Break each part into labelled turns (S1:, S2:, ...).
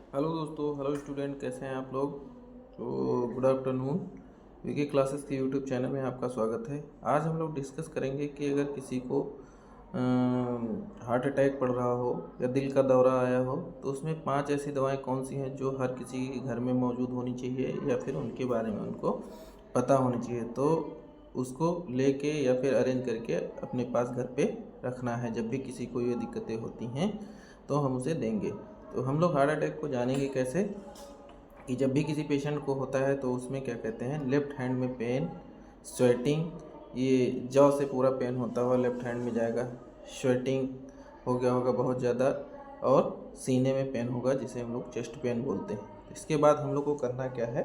S1: Hello दोस्तों, hello student, कैसे हैं आप लोग। तो गुड आफ्टरनून। वीके क्लासेस के यूट्यूब चैनल में आपका स्वागत है। आज हम लोग डिस्कस करेंगे कि अगर किसी को हार्ट अटैक पड़ रहा हो या दिल का दौरा आया हो तो उसमें 5 ऐसी दवाएं कौन सी हैं जो हर किसी के घर में मौजूद होनी चाहिए या फिर उनके बारे में उनको पता होनी चाहिए। तो उसको लेके या फिर अरेंज करके अपने पास घर पे रखना है। जब भी किसी को ये दिक्कतें होती हैं तो हम उसे देंगे। तो हम लोग हार्ट अटैक को जानेंगे कैसे कि जब भी किसी पेशेंट को होता है तो उसमें क्या कहते हैं, लेफ्ट हैंड में पेन, स्वेटिंग, ये जॉ से पूरा पेन होता हुआ लेफ्ट हैंड में जाएगा, स्वेटिंग हो गया होगा बहुत ज़्यादा, और सीने में पेन होगा जिसे हम लोग चेस्ट पेन बोलते हैं। इसके बाद हम लोग को करना क्या है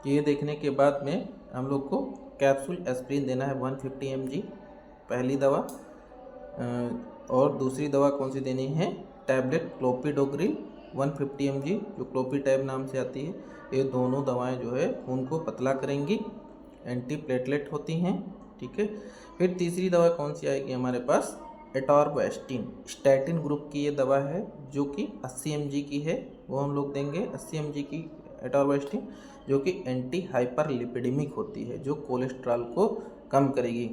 S1: कि ये देखने के बाद में हम लोग को कैप्सूल एस्प्रिन देना है 150 mg पहली दवा। और दूसरी दवा कौन सी देनी है, टैबलेट क्लोपिडोग्रिल 150 mg जो क्लोपीटैब नाम से आती है। ये दोनों दवाएं जो है खून को पतला करेंगी, एंटी प्लेटलेट होती हैं, ठीक है। फिर तीसरी दवा कौन सी आएगी हमारे पास, एटॉर्वास्टिन, स्टैटिन ग्रुप की ये दवा है जो कि 80 mg की है, वो हम लोग देंगे 80 mg की एटॉर्वास्टिन, जो कि एंटी हाइपरलिपिडेमिक होती है, जो कोलेस्ट्रॉल को कम करेगी।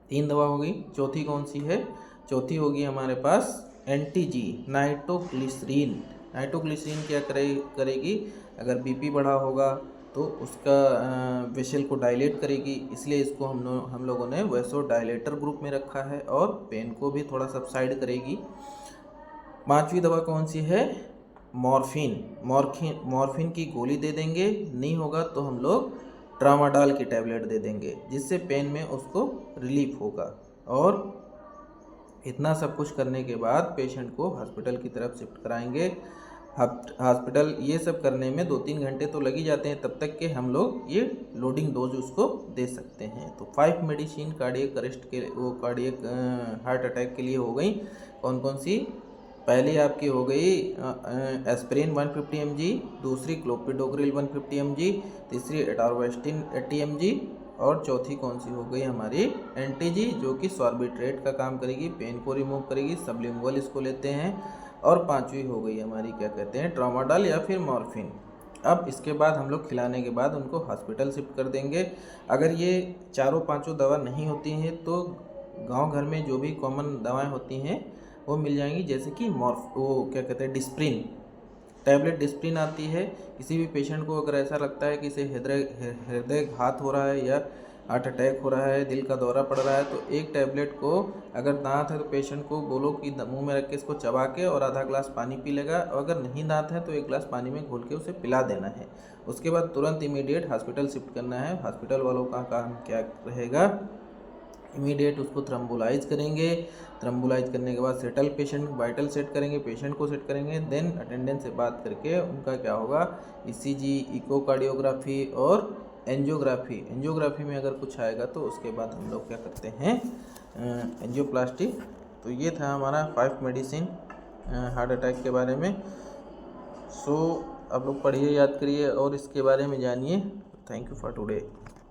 S1: 3 दवा होगी। चौथी कौन सी है, चौथी होगी हमारे पास एंटीजी नाइट्रोग्लिसरीन। नाइट्रोग्लिसरीन क्या करेगी, अगर बीपी बढ़ा होगा तो उसका वेसल को डायलेट करेगी, इसलिए इसको हम लोगों ने वैसो डायलेटर ग्रुप में रखा है, और पेन को भी थोड़ा सबसाइड करेगी। 5वीं दवा कौन सी है, मॉर्फिन की गोली दे देंगे, नहीं होगा तो हम लोग ट्रामाडॉल की टैबलेट दे देंगे जिससे पेन में उसको रिलीफ होगा। और इतना सब कुछ करने के बाद पेशेंट को हॉस्पिटल की तरफ शिफ्ट कराएंगे। हॉस्पिटल ये सब करने में 2-3 घंटे तो लग ही जाते हैं, तब तक के हम लोग ये लोडिंग डोज उसको दे सकते हैं। तो 5 मेडिसिन कार्डियक अरेस्ट के वो कार्डियक हार्ट अटैक के लिए हो गई। कौन कौन सी, पहली आपकी हो गई एस्प्रिन 150 mg, दूसरी क्लोपिडोग्रिल 150 mg, तीसरी एटॉर्वास्टिन 80 mg, और चौथी कौन सी हो गई हमारी एंटीजी, जो कि सॉर्बिट्रेट का काम करेगी, पेन को रिमूव करेगी, सबलिंगुअल इसको लेते हैं। और 5वीं हो गई हमारी क्या कहते हैं, ट्रामाडॉल या फिर मॉर्फिन। अब इसके बाद हम लोग खिलाने के बाद उनको हॉस्पिटल शिफ्ट कर देंगे। अगर ये चारों पांचों दवा नहीं होती हैं तो गांव घर में जो भी कॉमन दवाएं होती हैं वो मिल जाएंगी, जैसे कि वो क्या कहते हैं, डिस्प्रिन टैबलेट, डिस्प्रिन आती है। किसी भी पेशेंट को अगर ऐसा लगता है कि इसे हृदय घात हो रहा है या हार्ट अटैक हो रहा है, दिल का दौरा पड़ रहा है, तो एक टैबलेट को, अगर दांत है तो पेशेंट को बोलो कि मुंह में रख के इसको चबा के और आधा ग्लास पानी पी लेगा, और अगर नहीं दांत है तो 1 ग्लास पानी में घोल के उसे पिला देना है। उसके बाद तुरंत इमीडिएट हॉस्पिटल शिफ्ट करना है। हॉस्पिटल वालों का काम क्या रहेगा, इमीडिएट उसको थ्रम्बोलाइज करेंगे। थ्रम्बोलाइज करने के बाद सेटल पेशेंट वाइटल सेट करेंगे, पेशेंट को सेट करेंगे, देन अटेंडेंट से बात करके उनका क्या होगा, ईसीजी, इकोकार्डियोग्राफी और एंजियोग्राफी में अगर कुछ आएगा तो उसके बाद हम लोग क्या करते हैं, एंजियोप्लास्टी। तो ये था हमारा 5 मेडिसिन हार्ट अटैक के बारे में। सो आप लोग पढ़िए, याद करिए और इसके बारे में जानिए। Thank you for today.